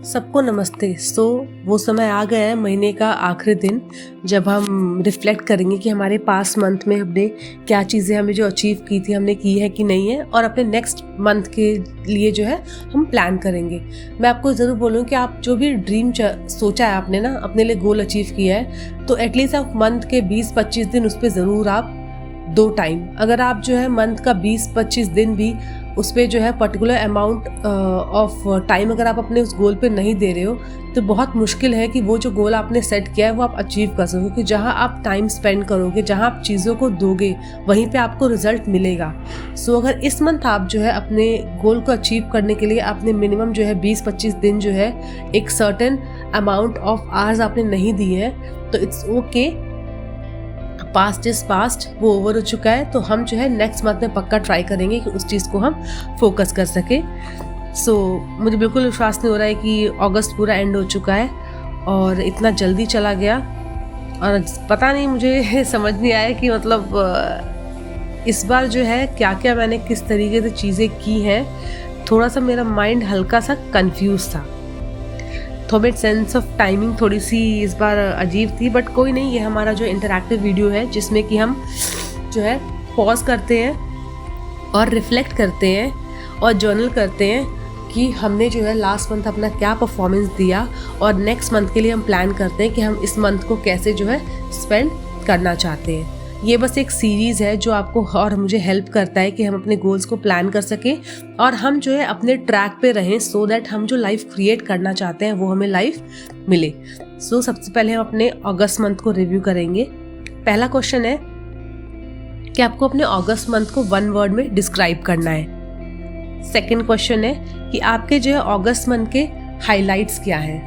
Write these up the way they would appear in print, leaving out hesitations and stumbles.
सबको नमस्ते। वो समय आ गया है, महीने का आखिरी दिन, जब हम रिफ्लेक्ट करेंगे कि हमारे पास्ट मंथ में हमने क्या चीज़ें हमें जो अचीव की थी हमने की है कि नहीं है, और अपने नेक्स्ट मंथ के लिए जो है हम प्लान करेंगे। मैं आपको ज़रूर बोलूँ कि आप जो भी ड्रीम सोचा है आपने ना, अपने लिए गोल अचीव किया है, तो एटलीस्ट आप मंथ के 20-25 दिन उस पर ज़रूर आप दो टाइम, अगर आप जो है मंथ का 20-25 दिन भी उस पर जो है पर्टिकुलर अमाउंट ऑफ टाइम अगर आप अपने उस गोल पे नहीं दे रहे हो, तो बहुत मुश्किल है कि वो जो गोल आपने सेट किया है वो आप अचीव कर सको। क्योंकि जहाँ आप टाइम स्पेंड करोगे, जहाँ आप चीज़ों को दोगे, वहीं पे आपको रिजल्ट मिलेगा। अगर इस मंथ आप जो है अपने गोल को अचीव करने के लिए आपने मिनिमम जो है 20-25 दिन जो है एक सर्टेन अमाउंट ऑफ आवर्स आपने नहीं दिए है, तो it's okay. Past is past, वो ओवर हो चुका है। तो हम जो है नेक्स्ट मंथ में पक्का ट्राई करेंगे कि उस चीज़ को हम फोकस कर सके। मुझे बिल्कुल विश्वास नहीं हो रहा है कि अगस्त पूरा एंड हो चुका है और इतना जल्दी चला गया। और पता नहीं, मुझे समझ नहीं आया कि मतलब इस बार जो है क्या क्या मैंने किस तरीके से चीज़ें की हैं। थोड़ा सा मेरा माइंड हल्का सा कंफ्यूज था, थोड़े सेंस ऑफ टाइमिंग थोड़ी सी इस बार अजीब थी, बट कोई नहीं। ये हमारा जो इंटरैक्टिव वीडियो है जिसमें कि हम जो है पॉज करते हैं और रिफ्लेक्ट करते हैं और जर्नल करते हैं कि हमने जो है लास्ट मंथ अपना क्या परफॉर्मेंस दिया, और नेक्स्ट मंथ के लिए हम प्लान करते हैं कि हम इस मंथ को कैसे जो है स्पेंड करना चाहते हैं। ये बस एक सीरीज़ है जो आपको और मुझे हेल्प करता है कि हम अपने गोल्स को प्लान कर सकें और हम जो है अपने ट्रैक पे रहें, सो दैट हम जो लाइफ क्रिएट करना चाहते हैं वो हमें लाइफ मिले। सबसे पहले हम अपने अगस्त मंथ को रिव्यू करेंगे। पहला क्वेश्चन है कि आपको अपने अगस्त मंथ को 1 वर्ड में डिस्क्राइब करना है। सेकेंड क्वेश्चन है कि आपके जो है अगस्त मंथ के हाइलाइट्स क्या हैं।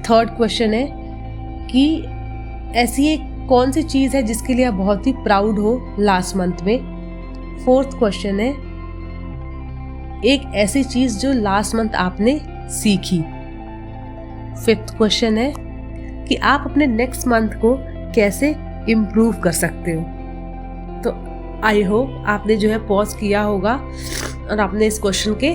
थर्ड क्वेश्चन है कि ऐसी एक कौन सी चीज़ है जिसके लिए आप बहुत ही प्राउड हो लास्ट मंथ में। फोर्थ क्वेश्चन है एक ऐसी चीज़ जो लास्ट मंथ आपने सीखी। फिफ्थ क्वेश्चन है कि आप अपने नेक्स्ट मंथ को कैसे इम्प्रूव कर सकते हो। तो आई होप आपने जो है पॉज किया होगा और आपने इस क्वेश्चन के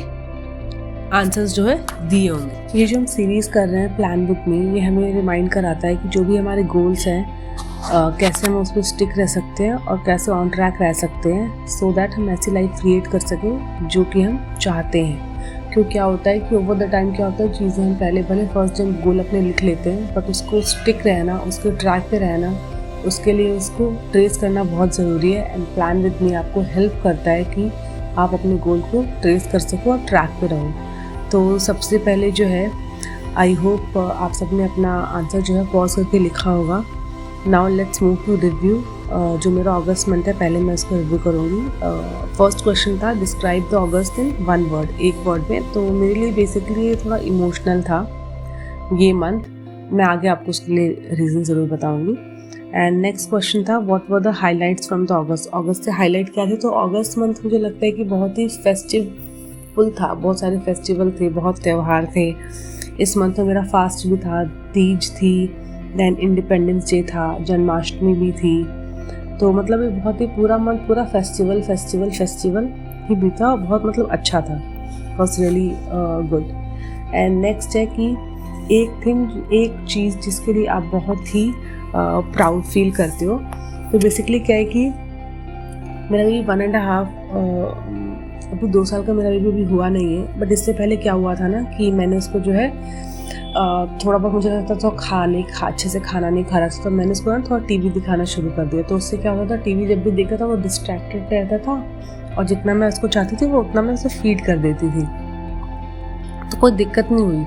आंसर्स जो है दिए होंगे। ये जो हम सीरीज़ कर रहे हैं प्लान बुक में, ये हमें रिमाइंड कराता है कि जो भी हमारे गोल्स हैं कैसे हम उस पर स्टिक रह सकते हैं और कैसे ऑन ट्रैक रह सकते हैं, सो दैट हम ऐसी लाइफ क्रिएट कर सकें जो कि हम चाहते हैं। क्यों क्या होता है कि ओवर द टाइम क्या होता है, चीज़ें हम पहले फर्स्ट टाइम गोल अपने लिख लेते हैं, बट उसको स्टिक रहना, उसके ट्रैक पे रहना, उसके लिए उसको ट्रेस करना बहुत ज़रूरी है। एंड प्लान विद मी आपको हेल्प करता है कि आप अपने गोल को ट्रेस कर सको और ट्रैक पे रहो। तो सबसे पहले जो है आई होप आप सबने अपना आंसर जो है पॉज करके लिखा होगा। Now let's move to review. जो मेरा अगस्त मंथ है, पहले मैं इसको रिव्यू करूँगी। फर्स्ट क्वेश्चन था describe the August in 1 word, एक वर्ड में। तो मेरे लिए बेसिकली ये थोड़ा इमोशनल था ये मंथ। मैं आगे आपको उसके लिए रीज़न ज़रूर बताऊँगी। एंड नेक्स्ट क्वेश्चन था what were the highlights from the August. अगस्त से हाईलाइट क्या थे? तो अगस्त मंथ मुझे लगता है कि बहुत ही फेस्टिवल था, बहुत सारे फेस्टिवल थे, बहुत त्यौहार थे। इस मंथ में मेरा फास्ट भी था, तीज थी, देन इंडिपेंडेंस डे था, जन्माष्टमी भी थी। तो मतलब ये बहुत ही पूरा मंथ पूरा फेस्टिवल ही बीता और बहुत मतलब अच्छा था, was really good. And next है कि एक चीज़ जिसके लिए आप बहुत ही प्राउड फील करते हो। तो बेसिकली क्या है कि मेरा भी 1.5 अभी 2 साल का मेरा भी हुआ नहीं है, बट इससे पहले क्या हुआ था ना कि मैंने उसको जो है थोड़ा बहुत मुझे लगता था अच्छे से खाना नहीं खा रहा था, तो मैंने उसको ना थोड़ा टीवी दिखाना शुरू कर दिया। तो उससे क्या होता था, टीवी जब भी देखता था वो डिस्ट्रैक्टेड रहता था और जितना मैं उसको चाहती थी वो उतना मैं उसे फीड कर देती थी, तो कोई दिक्कत नहीं हुई।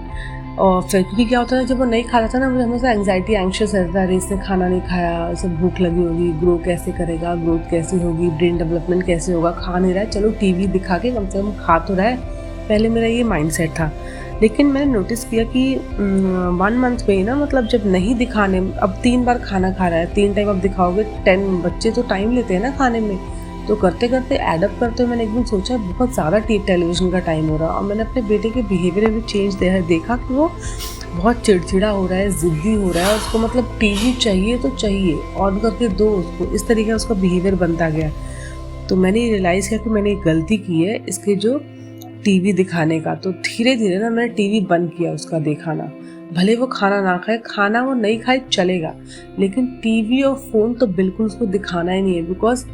और फिर क्योंकि क्या होता था जब वो नहीं खा रहा था ना, मुझे हमेशा एंग्जाइटी एंशियस रहता था, इसने खाना नहीं खाया, इसे भूख लगी होगी, ग्रो कैसे करेगा, ग्रोथ कैसे होगी, ब्रेन डेवलपमेंट कैसे होगा, खा नहीं रहा है, चलो टीवी दिखा के कम से कम खा तो रहा है। पहले मेरा ये माइंडसेट था। लेकिन मैंने नोटिस किया कि 1 मंथ में ही ना, मतलब जब नहीं दिखाने, अब 3 बार खाना खा रहा है, 3 टाइम अब दिखाओगे, 10 बच्चे तो टाइम लेते हैं ना खाने में, तो करते करते एडअप करते हुए मैंने एक दिन सोचा बहुत ज़्यादा टेलीविज़न का टाइम हो रहा है। और मैंने अपने बेटे के बिहेवियर में चेंज देखा कि वो बहुत चिड़चिड़ा हो रहा है, ज़िद्दी हो रहा है, उसको मतलब टीवी चाहिए तो चाहिए, ऑन करके दो उसको, इस तरीके का उसका बिहेवियर बनता गया। तो मैंने रियलाइज़ किया कि मैंने एक गलती की है, इसके जो टीवी दिखाने का, तो धीरे धीरे ना मैंने टीवी बंद किया उसका दिखाना। भले वो खाना ना खाए, खाना वो नहीं खाए चलेगा, लेकिन टीवी और फ़ोन तो बिल्कुल उसको दिखाना ही नहीं है। बिकॉज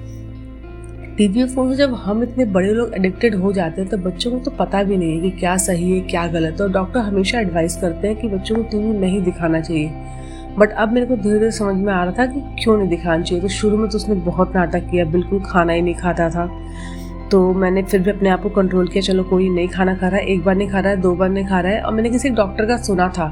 टीवी और फ़ोन से जब हम इतने बड़े लोग एडिक्टेड हो जाते हैं तो बच्चों को तो पता भी नहीं है कि क्या सही है क्या गलत है। और डॉक्टर हमेशा एडवाइस करते हैं कि बच्चों को टीवी नहीं दिखाना चाहिए। बट अब मेरे को धीरे धीरे समझ में आ रहा था कि क्यों नहीं दिखाना चाहिए। तो शुरू में तो उसने बहुत नाटक किया, बिल्कुल खाना ही नहीं खाता था। तो मैंने फिर भी अपने आप को कंट्रोल किया, चलो कोई नहीं खाना खा रहा है, एक बार नहीं खा रहा है, 2 बार नहीं खा रहा है। और मैंने किसी डॉक्टर का सुना था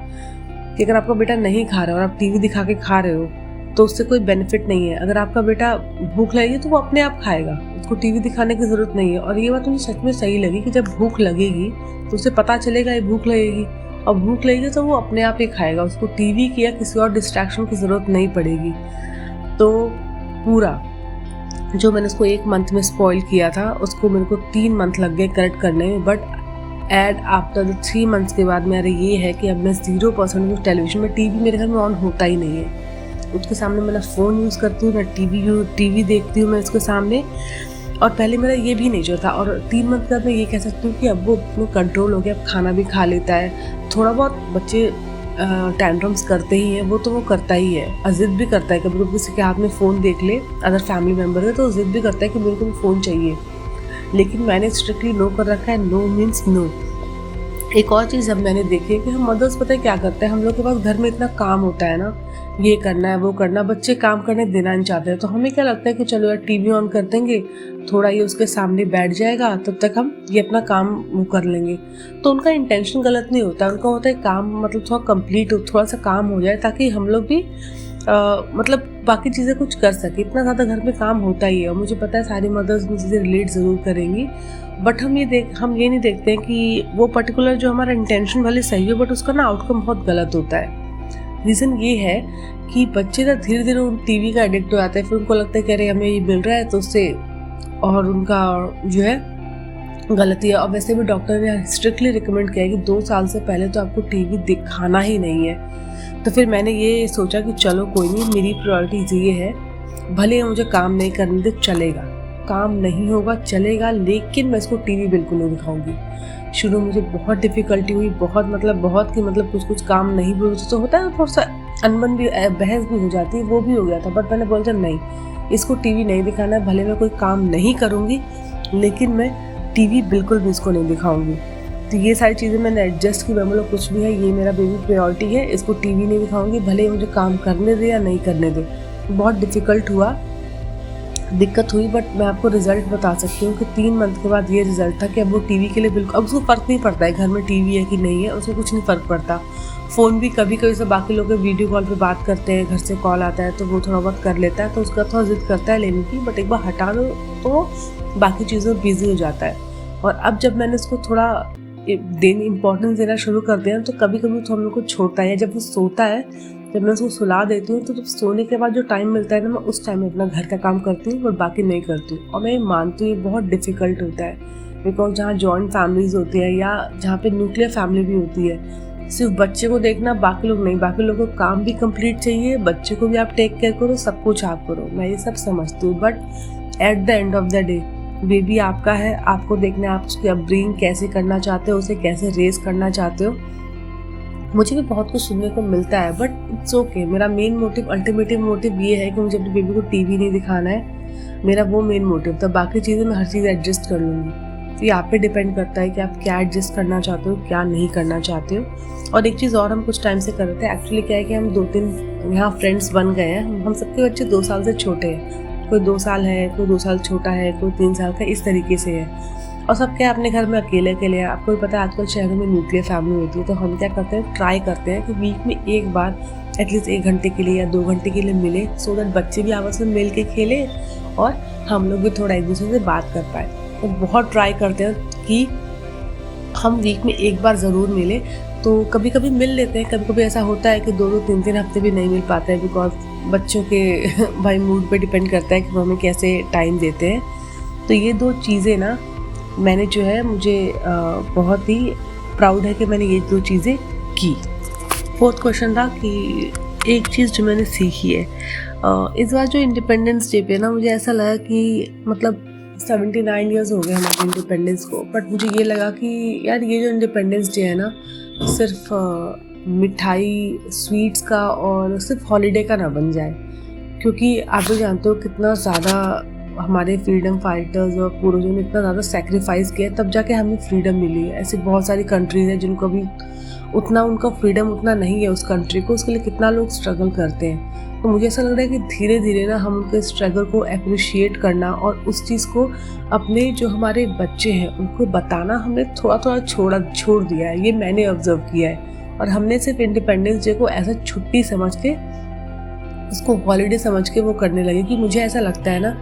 कि अगर आपका बेटा नहीं खा रहा है और आप टीवी दिखा के खा रहे हो तो उससे कोई बेनिफिट नहीं है। अगर आपका बेटा भूख लगेगी तो वो अपने आप खाएगा, उसको टीवी दिखाने की ज़रूरत नहीं है। और ये बात मुझे सच में सही लगी कि जब भूख लगेगी तो उसे पता चलेगा ये भूख लगेगी, और भूख लगेगी तो वो अपने आप ही खाएगा, उसको टीवी की या किसी और डिस्ट्रैक्शन की ज़रूरत नहीं पड़ेगी। तो पूरा जो मैंने उसको 1 मंथ में स्पॉइल किया था उसको मेरे को 3 मंथ लग गए करेक्ट करने में। But at after the 3 months के बाद मेरा ये है कि अब मैं 0% टेलीविजन में, टीवी मेरे घर में ऑन होता ही नहीं है। उसके सामने मैं ना फ़ोन यूज़ करती हूँ ना टीवी देखती हूँ मैं उसके सामने। और पहले मेरा ये भी नहीं जो था। और 3 मंथ बाद मैं ये कह सकती हूँ कि अब वो अपने कंट्रोल हो गया, अब खाना भी खा लेता है। थोड़ा बहुत बच्चे टैंट्रम्स करते ही हैं, वो तो वो करता ही है, ज़िद भी करता है। कभी कभी किसी के हाथ में फ़ोन देख ले, अगर फैमिली मेम्बर है तो ज़िद भी करता है कि मेरे को भी फ़ोन चाहिए। लेकिन मैंने स्ट्रिक्टली नो कर रखा है, नो मीन्स नो। एक और चीज़ अब मैंने देखी है कि हम मदर्स पता है क्या करते हैं, हम लोग के पास घर में इतना काम होता है ना, ये करना है वो करना, बच्चे काम करने देना नहीं चाहते हैं। तो हमें क्या लगता है कि चलो यार टीवी ऑन कर देंगे, थोड़ा ये उसके सामने बैठ जाएगा, तब तक हम ये अपना काम वो कर लेंगे। तो उनका इंटेंशन गलत नहीं होता, उनका होता है काम मतलब थोड़ा कंप्लीट हो, थोड़ा सा काम हो जाए ताकि हम लोग भी मतलब बाकी चीज़ें कुछ कर सके। इतना ज़्यादा घर में काम होता ही है और मुझे पता है सारी मदर्स मुझसे रिलेट ज़रूर करेंगी। बट हम ये नहीं देखते हैं कि वो पर्टिकुलर जो हमारा इंटेंशन भले सही हो बट उसका ना आउटकम बहुत गलत होता है। रीज़न ये है कि बच्चे ना धीरे धीरे उन टीवी का एडिक्ट हो जाते हैं। फिर उनको लगता है कि अरे हमें ये मिल रहा है तो उससे और उनका जो है गलती है। और वैसे भी डॉक्टर ने स्ट्रिक्टली रिकमेंड किया है कि 2 साल से पहले तो आपको टीवी दिखाना ही नहीं है। तो फिर मैंने ये सोचा कि चलो कोई नहीं, मेरी प्रायोरिटीज़ ये है, भले मुझे काम नहीं करने दे चलेगा, काम नहीं होगा चलेगा, लेकिन मैं इसको टीवी बिल्कुल नहीं दिखाऊंगी। शुरू में मुझे बहुत डिफ़िकल्टी हुई, बहुत कि कुछ काम नहीं भी होता तो होता है थोड़ा सा अनबन भी, बहस भी हो जाती है, वो भी हो गया था। बट मैंने बोला नहीं, इसको टीवी नहीं दिखाना है, भले मैं कोई काम नहीं करूँगी लेकिन मैं टीवी बिल्कुल भी इसको नहीं दिखाऊंगी। तो ये सारी चीज़ें मैंने एडजस्ट की। मैं बोला कुछ भी है, ये मेरा बेबी प्रायोरिटी है, इसको टीवी नहीं दिखाऊंगी, भले मुझे काम करने दे या नहीं करने दे। बहुत डिफ़िकल्ट हुआ, दिक्कत हुई, बट मैं आपको रिज़ल्ट बता सकती हूँ कि 3 मंथ के बाद ये रिज़ल्ट था कि अब वो टीवी के लिए बिल्कुल, अब उसको फ़र्क नहीं पड़ता है घर में टीवी है कि नहीं है, उसको कुछ नहीं फ़र्क पड़ता। फ़ोन भी कभी कभी से बाकी लोग वीडियो कॉल पे बात करते हैं, घर से कॉल आता है तो वो थोड़ा बहुत कर लेता है, तो उसका थोड़ा ज़िद करता है लेने की, बट एक बार हटा दो तो बाकी चीज़ों में बिजी हो जाता है। और अब जब मैंने उसको थोड़ा इम्पोर्टेंस देना शुरू कर दिया तो कभी कभी तो हम लोग को छोड़ता है। जब वो सोता है, जब मैं उसको सुला देती हूँ तो जब सोने के बाद जो टाइम मिलता है ना, मैं उस टाइम में अपना घर का काम करती हूँ और बाकी नहीं करती हूँ। और मैं मानती हूँ ये बहुत डिफ़िकल्ट होता है, बिकॉज जहाँ जॉइंट फैमिलीज़ होती है या जहाँ पे न्यूक्लियर फैमिली भी होती है, सिर्फ बच्चे को देखना, बाकी लोग नहीं, बाकी लोगों को काम भी कंप्लीट चाहिए, बच्चे को भी आप टेक केयर करो, सब कुछ आप करो, मैं ये सब समझती हूँ। But at the end of the day baby आपका है, आपको देखना है आप उसकी अपब्रिंगिंग कैसे करना चाहते हो, उसे कैसे रेज करना चाहते हो। मुझे भी बहुत कुछ सुनने को मिलता है बट इट्स ओके। मेरा मेन मोटिव, अल्टीमेटिव मोटिव ये है कि मुझे अपने बेबी को टीवी नहीं दिखाना है, मेरा वो मेन मोटिव था। बाकी चीज़ें मैं हर चीज़ एडजस्ट कर लूँगी। तो ये आप पे डिपेंड करता है कि आप क्या एडजस्ट करना चाहते हो, क्या नहीं करना चाहते हो। और एक चीज़ और हम कुछ टाइम से कर रहे थे, एक्चुअली क्या है कि हम 2-3 यहाँ फ्रेंड्स बन गए हैं। हम सबके बच्चे 2 साल से छोटे हैं, कोई 2 साल है, कोई 2 साल छोटा है, कोई 3 साल का, इस तरीके से है। और सब क्या अपने घर में अकेले हैं। आपको भी पता है आजकल शहरों में न्यूक्लियर फैमिली होती है, तो हम क्या करते हैं, ट्राई करते हैं कि वीक में एक बार एटलीस्ट 1 घंटे के लिए या 2 घंटे के लिए मिले, सो दैट बच्चे भी आपस में मिल के खेले और हम लोग भी थोड़ा एक दूसरे से बात कर पाए। तो बहुत ट्राई करते हैं कि हम वीक में एक बार ज़रूर मिले। तो कभी कभी मिल लेते हैं, कभी कभी ऐसा होता है कि 2-2, 3-3 हफ्ते भी नहीं मिल पाते हैं, बिकॉज बच्चों के भाई मूड पे डिपेंड करता है कि वो हमें कैसे टाइम देते हैं। तो ये 2 चीज़ें ना मैंने जो है, मुझे बहुत ही प्राउड है कि मैंने ये 2 चीज़ें की। 4th क्वेश्चन था कि एक चीज़ जो मैंने सीखी है इस बार जो इंडिपेंडेंस डे पे ना, मुझे ऐसा लगा कि मतलब 79 ईयर्स हो गए हमारे इंडिपेंडेंस को, बट मुझे ये लगा कि यार ये जो इंडिपेंडेंस डे है ना, सिर्फ मिठाई स्वीट्स का और सिर्फ हॉलीडे का ना बन जाए, क्योंकि आप भी जानते हो कितना ज़्यादा हमारे फ्रीडम फाइटर्स और पूर्वजों ने इतना ज़्यादा सेक्रीफाइस किया तब जाके हमें फ्रीडम मिली है। ऐसी बहुत सारी कंट्रीज हैं जिनको भी उतना उनका फ्रीडम उतना नहीं है उस कंट्री को, उसके लिए कितना लोग स्ट्रगल करते हैं। तो मुझे ऐसा लग रहा है कि धीरे धीरे ना हम उनके स्ट्रगल को अप्रिशिएट करना और उस चीज़ को अपने जो हमारे बच्चे हैं उनको बताना हमने थोड़ा थोड़ा छोड़ दिया है। ये मैंने ऑब्जर्व किया है। और हमने सिर्फ इंडिपेंडेंस डे को ऐसा छुट्टी समझ के, उसको हॉलीडे समझ के वो करने लगे। कि मुझे ऐसा लगता है ना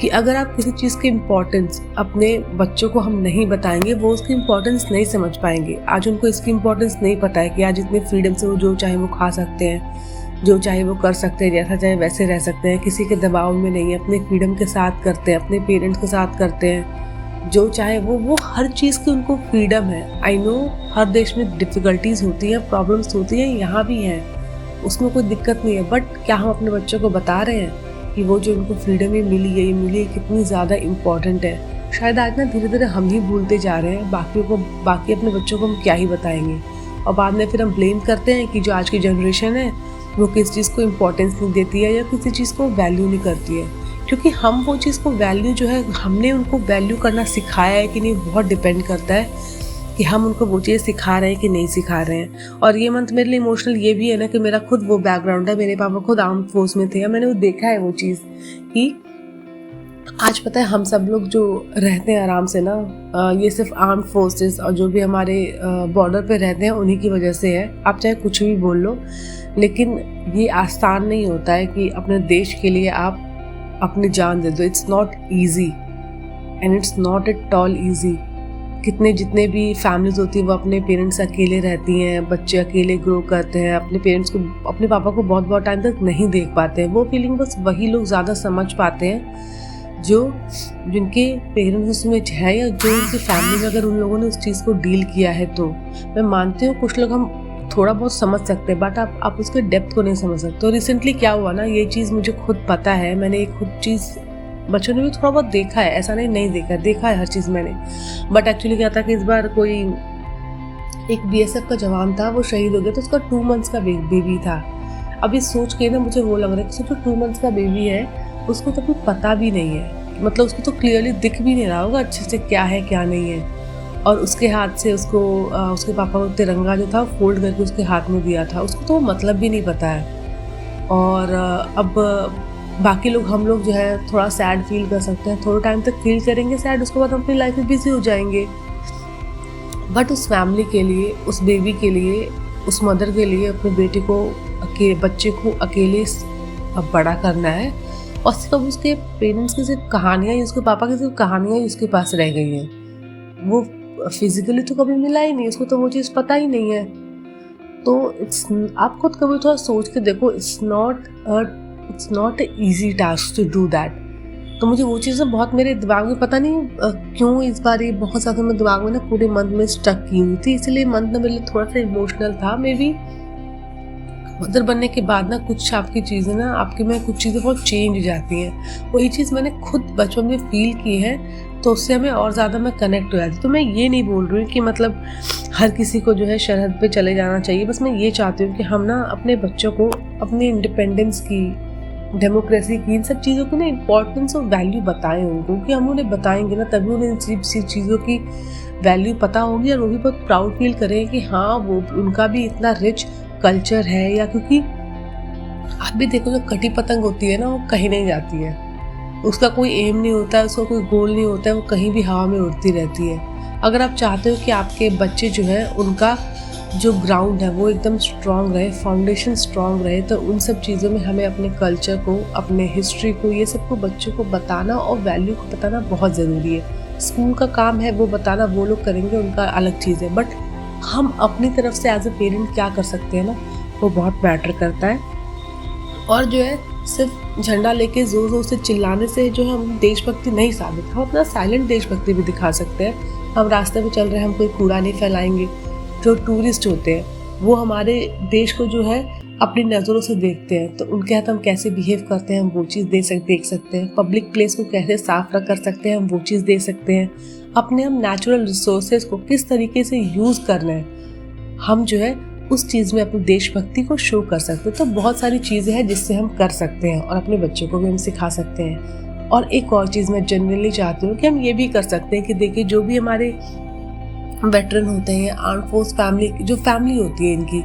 कि अगर आप किसी चीज़ की इम्पोर्टेंस अपने बच्चों को हम नहीं बताएंगे, वो उसकी इम्पोर्टेंस नहीं समझ पाएंगे। आज उनको इसकी इम्पोर्टेंस नहीं पता है कि आज इतने फ्रीडम से वो जो चाहे वो खा सकते हैं, जो चाहे वो कर सकते हैं, जैसा चाहे वैसे रह सकते हैं, किसी के दबाव में नहीं है, अपने फ्रीडम के साथ करते हैं, अपने पेरेंट्स के साथ करते हैं, जो चाहे वो हर चीज़ की उनको फ्रीडम है। आई नो हर देश में डिफ़िकल्टीज़ होती हैं, प्रॉब्लम्स होती हैं, यहाँ भी हैं, उसमें कोई दिक्कत नहीं है। बट क्या हम अपने बच्चों को बता रहे हैं कि वो जो उनको फ्रीडम ही मिली है, ये मिली है, कितनी ज़्यादा इम्पॉर्टेंट है? शायद आज ना धीरे धीरे हम ही भूलते जा रहे हैं। बाकी अपने बच्चों को हम क्या ही बताएंगे, और बाद में फिर हम ब्लेम करते हैं कि जो आज की जनरेशन है वो किस चीज़ को इम्पोर्टेंस नहीं देती है या किसी चीज़ को वैल्यू नहीं करती है। क्योंकि हम वो चीज़ को वैल्यू जो है, हमने उनको वैल्यू करना सिखाया है कि नहीं, बहुत डिपेंड करता है कि हम उनको वो चीज़ सिखा रहे हैं कि नहीं सिखा रहे हैं। और ये मंथ मेरे लिए इमोशनल ये भी है ना कि मेरा खुद वो बैकग्राउंड है, मेरे पापा खुद आर्म्ड फोर्स में थे, मैंने वो देखा है वो चीज़ कि आज पता है हम सब लोग जो रहते हैं आराम से ना, ये सिर्फ आर्म्ड फोर्सेस और जो भी हमारे बॉर्डर पे रहते हैं उन्हीं की वजह से है। आप चाहे कुछ भी बोल लो, लेकिन ये आसान नहीं होता है कि अपने देश के लिए आप अपनी जान दे दो। It's not easy and it's not at all easy. जितने भी फैमिलीज होती हैं वो अपने पेरेंट्स अकेले रहती हैं, बच्चे अकेले ग्रो करते हैं, अपने पेरेंट्स को, अपने पापा को बहुत टाइम तक नहीं देख पाते हैं। वो फीलिंग बस वही लोग ज़्यादा समझ पाते हैं जिनके पेरेंट्स उसमें है या जो उनकी फैमिली में अगर उन लोगों ने उस चीज़ को डील किया है। तो मैं मानती हूँ कुछ लोग हम थोड़ा बहुत समझ सकते हैं, बट आप उसके डेप्थ को नहीं समझ सकते। तो रिसेंटली क्या हुआ ना, ये चीज़ मुझे खुद पता है, मैंने एक खुद चीज़ बच्चों ने भी थोड़ा बहुत देखा है, ऐसा नहीं देखा है हर चीज़ मैंने। बट एक्चुअली क्या था कि इस बार कोई एक BSF का जवान था, वो शहीद हो गया, तो उसका 2 मंथ्स का बेबी था। अभी सोच के ना मुझे वो लग रहा है कि जो 2 मंथ्स का बेबी है उसको तो कुछ पता भी नहीं है, मतलब उसको तो क्लियरली दिख भी नहीं रहा होगा अच्छे से क्या है क्या नहीं है। और उसके हाथ से उसको उसके पापा को तिरंगा जो था फोल्ड करके उसके हाथ में दिया था, उसको तो मतलब भी नहीं पता है। और अब बाकी लोग, हम लोग जो है थोड़ा सैड फील कर सकते हैं, थोड़ा टाइम तक फील करेंगे सैड, उसके बाद हम अपनी लाइफ में बिजी हो जाएंगे। बट उस फैमिली के लिए, उस बेबी के लिए, उस मदर के लिए अपने बेटे को, बच्चे को अकेले अब बड़ा करना है, और सिर्फ उसके पेरेंट्स की सिर्फ कहानियाँ ही, उसके पापा की सिर्फ कहानियाँ ही उसके पास रह गई हैं। वो फिजिकली तो कभी मिला ही नहीं, उसको तो वो चीज़ पता ही नहीं है। तो आप खुद कभी थोड़ा सोच के देखो, it's not a easy task to do that. तो मुझे वो चीज़ें बहुत मेरे दिमाग में, पता नहीं क्यों इस बार ये बहुत ज़्यादा मेरे दिमाग में ना पूरे मंथ में स्टक की हुई थी, इसलिए मंथ ना मेरे लिए थोड़ा सा इमोशनल था। मे बी मदर बनने के बाद ना कुछ आपकी चीज़ें ना, आपके में कुछ चीज़ें बहुत चेंज हो जाती हैं। वही चीज़ मैंने खुद बचपन में फील की है, तो उससे हमें और ज़्यादा मैं कनेक्ट हो जाती। तो मैं ये नहीं बोल रही हूँ कि मतलब हर किसी को जो है सरहद पे चले जाना चाहिए, बस मैं ये चाहती हूँ कि हम ना अपने बच्चों को अपनी इंडिपेंडेंस की, डेमोक्रेसी की, इन सब चीज़ों की ना इम्पोर्टेंस और वैल्यू बताएं उनको, कि हम उन्हें बताएंगे ना तभी उन्हें इन चीज़ों की वैल्यू पता होगी, और वो भी बहुत प्राउड फील करें कि हाँ वो उनका भी इतना रिच कल्चर है। या क्योंकि आप भी देखो, जो कटी पतंग होती है ना, वो कहीं नहीं जाती है, उसका कोई एम नहीं होता है, उसका कोई गोल नहीं होता है, वो कहीं भी हवा में उड़ती रहती है। अगर आप चाहते हो कि आपके बच्चे जो है उनका जो ग्राउंड है वो एकदम स्ट्रांग रहे, फाउंडेशन स्ट्रांग रहे, तो उन सब चीज़ों में हमें अपने कल्चर को, अपने हिस्ट्री को, ये सबको बच्चों को बताना और वैल्यू को बताना बहुत ज़रूरी है। स्कूल का काम है वो बताना, वो लोग करेंगे, उनका अलग चीज़ है, बट हम अपनी तरफ से एज ए पेरेंट क्या कर सकते हैं ना, वो बहुत मैटर करता है। और जो है सिर्फ झंडा लेके जोर जोर से चिल्लाने से जो है हम देशभक्ति नहीं साबित, हम अपना साइलेंट देशभक्ति भी दिखा सकते हैं। हम रास्ते में चल रहे हैं, हम कोई कूड़ा नहीं फैलाएंगे। जो टूरिस्ट होते हैं वो हमारे देश को जो है अपनी नज़रों से देखते हैं, तो उनके हाथ हम कैसे बिहेव करते हैं हम वो चीज़ देख सकते हैं। पब्लिक प्लेस को कैसे साफ रख कर सकते हैं हम वो चीज़ देख सकते हैं। अपने हम नेचुरल रिसोर्सेज को किस तरीके से यूज़ करना है हम जो है उस चीज़ में अपनी देशभक्ति को शो कर सकते हैं। तो बहुत सारी चीज़ें हैं जिससे हम कर सकते हैं और अपने बच्चों को भी हम सिखा सकते हैं। और एक और चीज़ मैं जनरली चाहती हूँ कि हम ये भी कर सकते हैं कि देखिए जो भी हमारे वेटरन होते हैं, आर्म फोर्स फैमिली जो फैमिली होती है इनकी,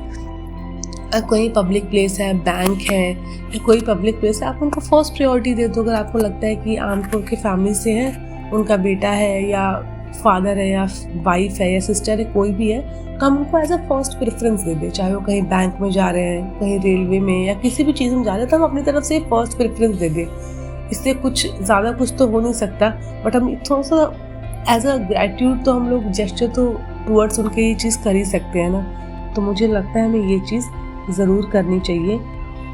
कोई पब्लिक प्लेस है, बैंक है या कोई पब्लिक प्लेस है, आप उनको फर्स्ट प्रायोरिटी दे दो। अगर आपको लगता है कि आर्म फोर्स की फैमिली से है, उनका बेटा है या फादर है या वाइफ है या सिस्टर है, कोई भी है, तो हम उनको एज अ फर्स्ट प्रेफरेंस दे दें। चाहे वो कहीं बैंक में जा रहे हैं, कहीं रेलवे में या किसी भी चीज़ में जा रहे हैं, तो हम अपनी तरफ से फर्स्ट प्रेफरेंस दे दें। इससे कुछ ज़्यादा कुछ तो हो नहीं सकता, बट हम थोड़ा सा एज अ ग्रेटिट्यूड तो हम लोग जेस्चर तो टूवर्ड्स उनके ये चीज़ कर ही सकते हैं ना। तो मुझे लगता है हमें ये चीज़ ज़रूर करनी चाहिए।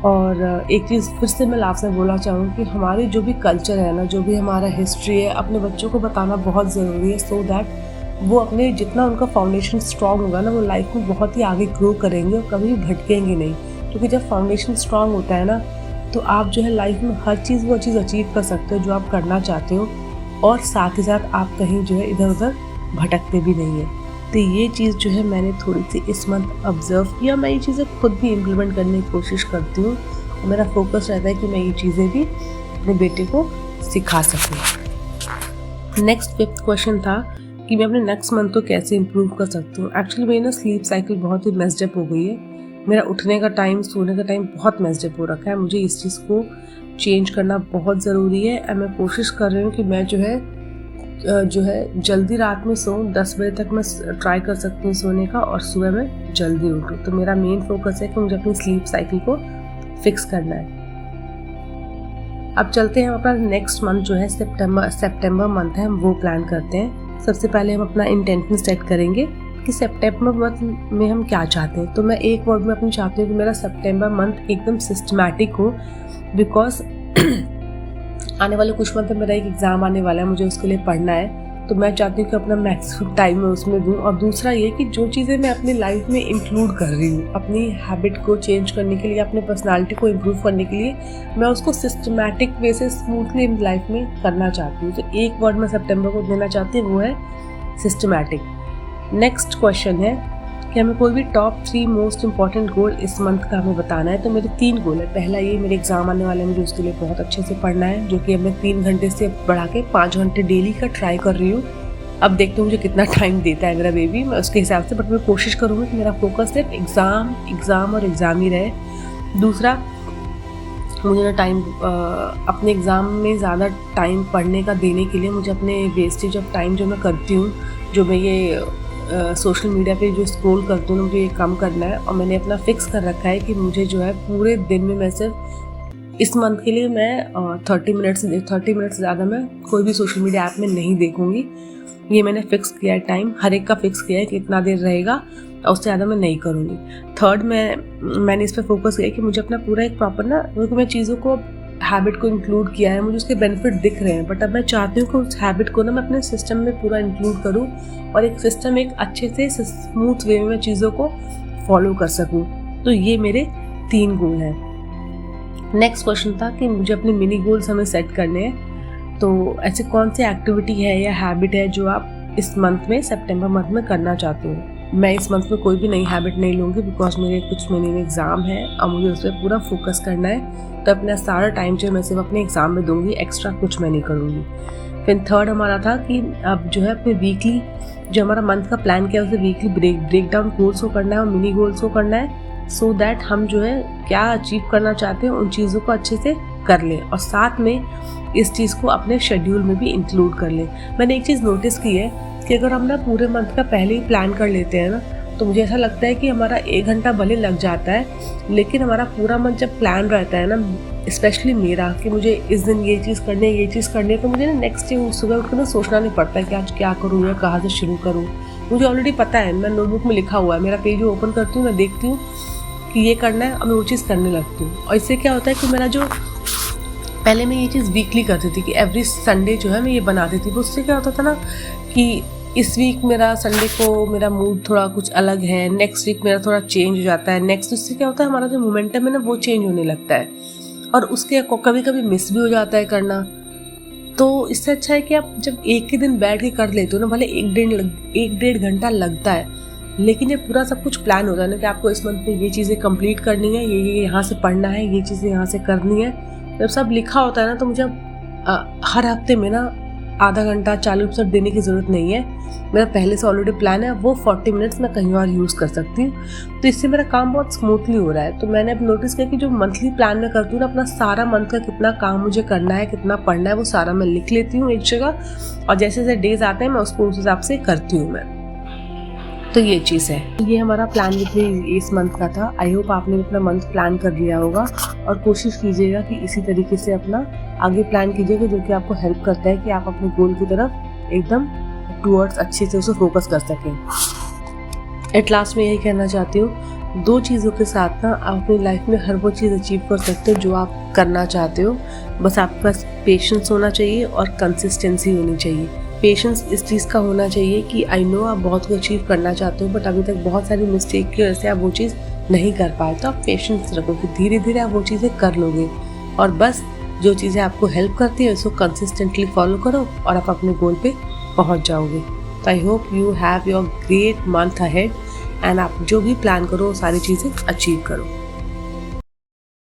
और एक चीज़ फिर से मैं आपसे बोलना चाहूँगी कि हमारी जो भी कल्चर है ना, जो भी हमारा हिस्ट्री है, अपने बच्चों को बताना बहुत ज़रूरी है, सो दैट वो अपने जितना उनका फाउंडेशन स्ट्रॉन्ग होगा ना, वो लाइफ में बहुत ही आगे ग्रो करेंगे और कभी भी भटकेंगे नहीं। क्योंकि जब फाउंडेशन स्ट्रॉन्ग होता है ना, तो आप जो है लाइफ में हर चीज़ वो चीज़ अचीव कर सकते हो जो आप करना चाहते हो, और साथ ही साथ आप कहीं जो है इधर उधर भटकते भी नहीं है। तो ये चीज़ जो है मैंने थोड़ी सी इस मंथ ऑब्जर्व किया। मैं ये चीज़ें खुद भी इम्प्लीमेंट करने की कोशिश करती हूँ और मेरा फोकस रहता है कि मैं ये चीज़ें भी अपने बेटे को सिखा सकूँ। नेक्स्ट 5th क्वेश्चन था कि मैं अपने नेक्स्ट मंथ को कैसे इम्प्रूव कर सकती हूँ। एक्चुअली मेरी ना स्लीप साइकिल बहुत ही मेस्ड अप हो गई है। मेरा उठने का टाइम, सोने का टाइम बहुत मेस्ड अप हो रखा है। मुझे इस चीज़ को चेंज करना बहुत ज़रूरी है और मैं कोशिश कर रही हूँ कि मैं जो है जल्दी रात में सोऊं। 10 बजे तक मैं ट्राई कर सकती हूँ सोने का और सुबह में जल्दी उठूँ। तो मेरा मेन फोकस है कि मुझे अपनी स्लीप साइकिल को फिक्स करना है। अब चलते हैं हम अपना नेक्स्ट मंथ जो है सितंबर मंथ है, हम वो प्लान करते हैं। सबसे पहले हम अपना इंटेंशन सेट करेंगे कि सितंबर मंथ में हम क्या चाहते हैं। तो मैं एक वर्ड में अपनी चाहती हूँ कि मेरा सितंबर मंथ एकदम सिस्टमैटिक हो, बिकॉज आने वाले कुछ मंथ में मेरा एक एग्ज़ाम आने वाला है, मुझे उसके लिए पढ़ना है। तो मैं चाहती हूँ कि अपना मैक्सिमम टाइम मैं उसमें दूँ। और दूसरा ये कि जो चीज़ें मैं अपनी लाइफ में इंक्लूड कर रही हूँ, अपनी हैबिट को चेंज करने के लिए, अपने पर्सनालिटी को इम्प्रूव करने के लिए, मैं उसको सिस्टमैटिक वे से स्मूथली इन लाइफ में करना चाहती हूँ। तो एक वर्ड मैं सितंबर को देना चाहती हूँ, वो है सिस्टमैटिक। नेक्स्ट क्वेश्चन है कि हमें कोई भी टॉप 3 मोस्ट इंपॉर्टेंट गोल इस मंथ का हमें बताना है। तो मेरे 3 गोल है। पहला ये, मेरे एग्ज़ाम आने वाले हैं, मुझे उसके लिए बहुत अच्छे से पढ़ना है, जो कि अब मैं 3 घंटे से बढ़ा के 5 घंटे डेली का ट्राई कर रही हूँ। अब देखते हैं मुझे कितना टाइम देता है मेरा बेबी, मैं उसके हिसाब से, बट मैं कोशिश करूँगी कि मेरा फोकस सिर्फ एग्ज़ाम और एग्ज़ाम ही रहे। दूसरा, मुझे ना टाइम अपने एग्ज़ाम में ज़्यादा टाइम पढ़ने का देने के लिए मुझे अपने वेस्टेज ऑफ टाइम जो मैं करती हूँ, जो मैं ये सोशल मीडिया पे जो स्क्रॉल करती हूँ, मुझे ये कम करना है। और मैंने अपना फिक्स कर रखा है कि मुझे जो है पूरे दिन में मैं सिर्फ इस मंथ के लिए मैं 30 मिनट से ज़्यादा मैं कोई भी सोशल मीडिया ऐप में नहीं देखूँगी। ये मैंने फिक्स किया है टाइम, हर एक का फिक्स किया है कि इतना देर रहेगा और उससे ज़्यादा मैं नहीं करूँगी। थर्ड, मैंने इस पर फोकस किया कि मुझे अपना पूरा एक प्रॉपर ना, क्योंकि मैं चीज़ों को हैबिट को इंक्लूड किया है, मुझे उसके बेनिफिट दिख रहे हैं, बट अब मैं चाहती हूँ कि उस हैबिट को ना मैं अपने सिस्टम में पूरा इंक्लूड करूँ और एक सिस्टम एक अच्छे से स्मूथ वे में चीज़ों को फॉलो कर सकूँ। तो ये मेरे 3 गोल हैं। नेक्स्ट क्वेश्चन था कि मुझे अपने मिनी गोल्स हमें सेट करने हैं। तो ऐसी कौन सी एक्टिविटी है या हैबिट है जो आप इस मंथ में, सितंबर मंथ में करना चाहते हो। मैं इस मंथ में कोई भी नई हैबिट नहीं लूँगी, बिकॉज मेरे कुछ महीने में एग्ज़ाम है और मुझे उस पर पूरा फोकस करना है। तो अपना सारा टाइम जो मैं सिर्फ अपने एग्ज़ाम में दूंगी, एक्स्ट्रा कुछ मैं नहीं करूँगी। फिर थर्ड हमारा था कि अब जो है अपने वीकली जो हमारा मंथ का प्लान किया है उसे वीकली ब्रेक डाउन गोल्स को करना है और मिनी गोल्स को करना है, सो दैट हम जो है क्या अचीव करना चाहते हैं उन चीज़ों को अच्छे से कर लें और साथ में इस चीज़ को अपने शेड्यूल में भी इंक्लूड कर लें। मैंने एक चीज़ नोटिस की है कि अगर हम ना पूरे मंथ का पहले ही प्लान कर लेते हैं ना, तो मुझे ऐसा लगता है कि हमारा 1 घंटा भले लग जाता है, लेकिन हमारा पूरा मंथ जब प्लान रहता है ना, स्पेशली मेरा, कि मुझे इस दिन ये चीज़ करनी है, तो मुझे ना नेक्स्ट डे सुबह उठ कर ना सोचना नहीं पड़ता है कि आज क्या करूँ या कहाँ से शुरू करूँ। मुझे ऑलरेडी पता है, मैं नोटबुक में लिखा हुआ है, मेरा पेज ओपन करती हूँ, मैं देखती हूँ कि ये करना है और मैं वो चीज़ करने लगती हूँ। और इससे क्या होता है कि मेरा जो पहले मैं ये चीज़ वीकली करती थी कि एवरी संडे जो है मैं ये बनाती थी, उससे क्या होता था ना कि इस वीक मेरा संडे को मेरा मूड थोड़ा कुछ अलग है, नेक्स्ट वीक मेरा थोड़ा चेंज हो जाता है, नेक्स्ट उससे क्या होता है हमारा जो मोमेंटम है ना वो चेंज होने लगता है और उसके कभी कभी मिस भी हो जाता है करना। तो इससे अच्छा है कि आप जब एक ही दिन बैठ के कर लेते हो ना, भले एक डेढ़ घंटा लगता है, लेकिन ये पूरा सब कुछ प्लान होता है ना कि आपको इस मंथ में ये चीज़ें कंप्लीट करनी है, ये यहाँ से पढ़ना है, ये चीज़ें यहाँ से करनी है। जब सब लिखा होता है ना तो मुझे हर हफ्ते में ना आधा घंटा 40% देने की ज़रूरत नहीं है। मेरा पहले से ऑलरेडी प्लान है, वो 40 मिनट्स मैं कहीं और यूज़ कर सकती हूँ। तो इससे मेरा काम बहुत स्मूथली हो रहा है। तो मैंने अब नोटिस किया कि जो मंथली प्लान में करती हूँ ना, अपना सारा मंथ का कितना काम मुझे करना है, कितना पढ़ना है, वो सारा मैं लिख लेती हूँ एक जगह और जैसे जैसे डेज आते हैं मैं उसको उस हिसाब से करती हूँ मैं। तो ये चीज़ है। ये हमारा प्लान इस मंथ का था। आई होप आपने अपना मंथ प्लान कर लिया होगा और कोशिश कीजिएगा कि इसी तरीके से अपना आगे प्लान कीजिएगा, जो कि आपको हेल्प करता है कि आप अपने गोल की तरफ एकदम टूवर्ड्स अच्छे से उसे फोकस कर सकें। एट लास्ट में यही कहना चाहती हूँ, 2 चीज़ों के साथ ना आप अपनी लाइफ में हर वो चीज़ अचीव कर सकते हो जो आप करना चाहते हो। बस आपके पास पेशेंस होना चाहिए और कंसिस्टेंसी होनी चाहिए। पेशेंस इस चीज़ का होना चाहिए कि आई नो आप बहुत कुछ अचीव करना चाहते हो, बट अभी तक बहुत सारी मिस्टेक की वजह से आप वो चीज़ नहीं कर पाए। तो आप पेशेंस रखो कि धीरे धीरे आप वो चीज़ें कर लोगे और बस जो चीज़ें आपको हेल्प करती है उसको कंसिस्टेंटली फॉलो करो और आप अपने गोल पे पहुंच जाओगे। तो I hope you have your great month ahead and आप जो भी प्लान करो वो सारी चीज़ें अचीव करो।